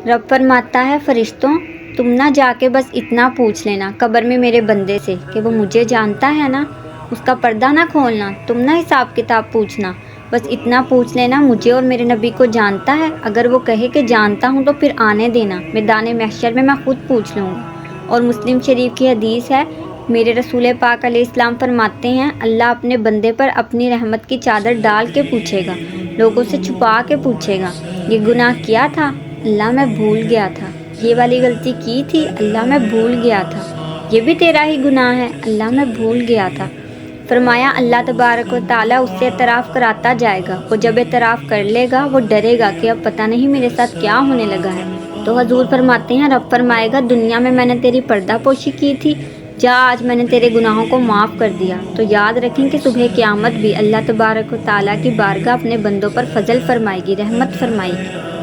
رب فرماتا ہے فرشتوں تم نہ جا کے بس اتنا پوچھ لینا قبر میں میرے بندے سے کہ وہ مجھے جانتا ہے نا، اس کا پردہ نہ کھولنا، تم نہ حساب کتاب پوچھنا، بس اتنا پوچھ لینا مجھے اور میرے نبی کو جانتا ہے؟ اگر وہ کہے کہ جانتا ہوں تو پھر آنے دینا، میدان محشر میں خود پوچھ لوں گا۔ اور مسلم شریف کی حدیث ہے، میرے رسول پاک علیہ السلام فرماتے ہیں اللہ اپنے بندے پر اپنی رحمت کی چادر ڈال کے پوچھے گا، لوگوں سے چھپا کے پوچھے گا، یہ گناہ کیا تھا؟ اللہ میں بھول گیا تھا۔ یہ والی غلطی کی تھی؟ اللہ میں بھول گیا تھا۔ یہ بھی تیرا ہی گناہ ہے؟ اللہ میں بھول گیا تھا۔ فرمایا اللہ تبارک و تعالیٰ اس سے اعتراف کراتا جائے گا، وہ جب اعتراف کر لے گا وہ ڈرے گا کہ اب پتہ نہیں میرے ساتھ کیا ہونے لگا ہے۔ تو حضور فرماتے ہیں رب فرمائے گا دنیا میں نے تیری پردہ پوشی کی تھی، جا آج میں نے تیرے گناہوں کو معاف کر دیا۔ تو یاد رکھیں کہ صبح قیامت بھی اللہ تبارک و تعالیٰ کی بارگاہ اپنے بندوں پر فضل فرمائے گی، رحمت فرمائے گی۔